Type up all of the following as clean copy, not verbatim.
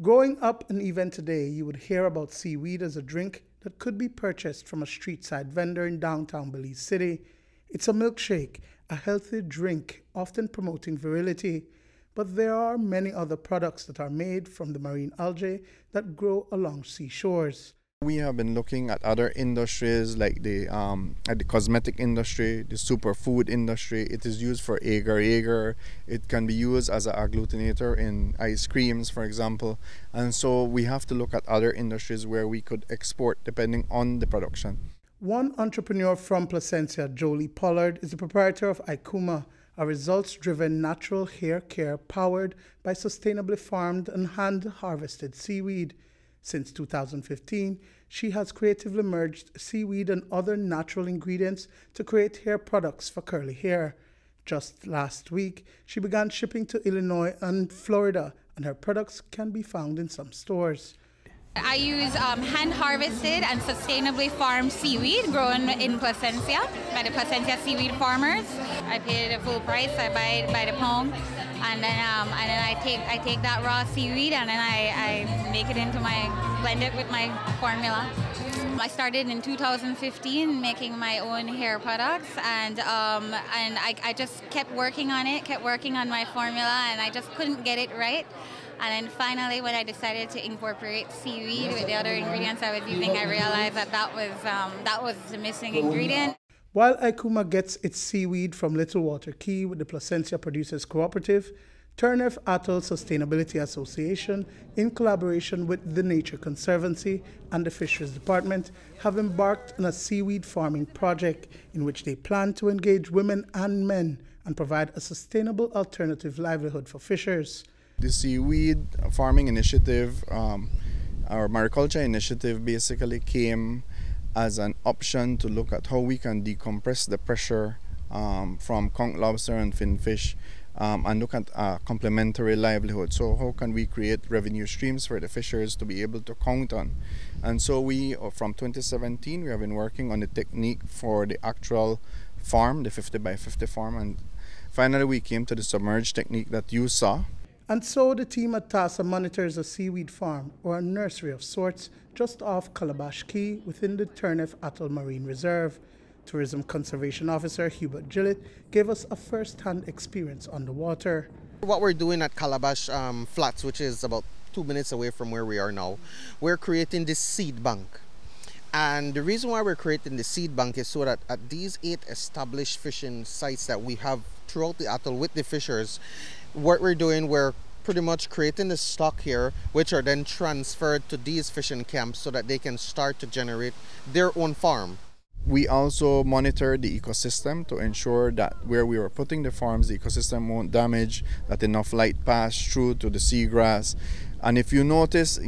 Growing up and even today, you would hear about seaweed as a drink that could be purchased from a street-side vendor in downtown Belize City. It's a milkshake, a healthy drink, often promoting virility. But there are many other products that are made from the marine algae that grow along seashores. We have been looking at other industries like the cosmetic industry, the superfood industry. It is used for agar-agar. It can be used as an agglutinator in ice creams, for example. And so we have to look at other industries where we could export depending on the production. One entrepreneur from Placencia, Jolie Pollard, is the proprietor of Icuma, a results-driven natural hair care powered by sustainably farmed and hand-harvested seaweed. Since 2015, she has creatively merged seaweed and other natural ingredients to create hair products for curly hair. Just last week, she began shipping to Illinois and Florida, and her products can be found in some stores. I use hand-harvested and sustainably farmed seaweed grown in Placencia by the Placencia seaweed farmers. I pay the full price. I buy it by the pound, and then I take that raw seaweed and then I make it into blend it with my formula. I started in 2015 making my own hair products, and I just kept working on my formula, and I just couldn't get it right. And then finally, when I decided to incorporate seaweed with the other ingredients I was using, I realized that was the missing ingredient. While Icuma gets its seaweed from Little Water Caye with the Placencia Producers Cooperative, Turneffe Atoll Sustainability Association, in collaboration with the Nature Conservancy and the Fisheries Department, have embarked on a seaweed farming project in which they plan to engage women and men and provide a sustainable alternative livelihood for fishers. The seaweed farming initiative, our mariculture initiative, basically came as an option to look at how we can decompress the pressure from conch lobster and finfish and look at complementary livelihood. So how can we create revenue streams for the fishers to be able to count on? And so we, from 2017, we have been working on the technique for the actual farm, the 50 by 50 farm, and finally we came to the submerged technique that you saw. And so the team at TASA monitors a seaweed farm, or a nursery of sorts, just off Calabash Caye within the Turneffe Atoll Marine Reserve. Tourism Conservation Officer Hubert Gillett gave us a first-hand experience on the water. What we're doing at Calabash Flats, which is about 2 minutes away from where we are now, we're creating this seed bank. And the reason why we're creating the seed bank is so that at these 8 established fishing sites that we have throughout the atoll with the fishers, what we're doing, we're pretty much creating the stock here, which are then transferred to these fishing camps so that they can start to generate their own farm. We also monitor the ecosystem to ensure that where we are putting the farms, the ecosystem won't damage, that enough light pass through to the seagrass. And if you notice,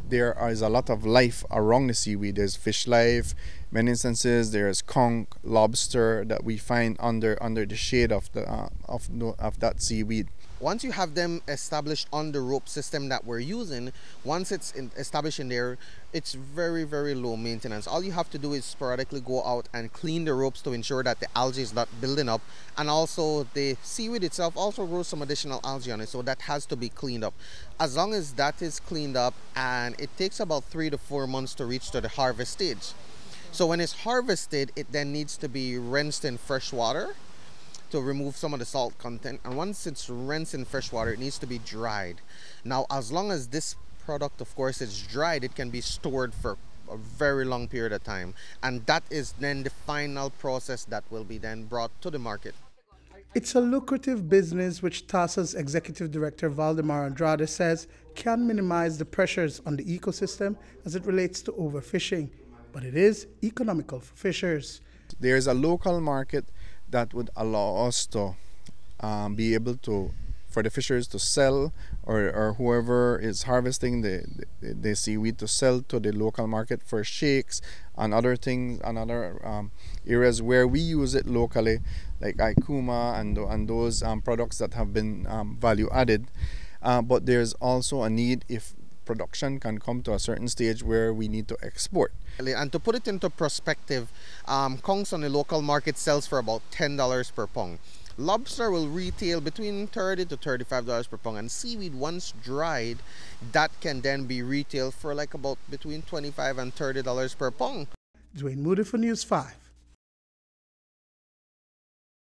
there is a lot of life around the seaweed. There's fish life. Many instances there's conch, lobster that we find under the shade of that seaweed. Once you have them established on the rope system that we're using, once it's established in there, it's very, very low maintenance. All you have to do is sporadically go out and clean the ropes to ensure that the algae is not building up. And also the seaweed itself also grows some additional algae on it, so that has to be cleaned up. As long as that is cleaned up, and it takes about 3 to 4 months to reach to the harvest stage. So when it's harvested, it then needs to be rinsed in fresh water to remove some of the salt content, and once it's rinsed in fresh water, it needs to be dried. Now, as long as this product, of course, is dried, it can be stored for a very long period of time, and that is then the final process that will be then brought to the market. It's a lucrative business which TASA's Executive Director Valdemar Andrade says can minimize the pressures on the ecosystem as it relates to overfishing, but it is economical for fishers. There's a local market that would allow us to be able to, for the fishers to sell, or whoever is harvesting the seaweed to sell to the local market for shakes and other things and other areas where we use it locally, like Icuma and those products that have been value added. But there's also a need if production can come to a certain stage where we need to export. And to put it into perspective, conchs on the local market sells for about $10 per pound. Lobster will retail between $30 to $35 per pound, and seaweed, once dried, that can then be retailed for like about between $25 and $30 per pound. Duane Moody for News 5.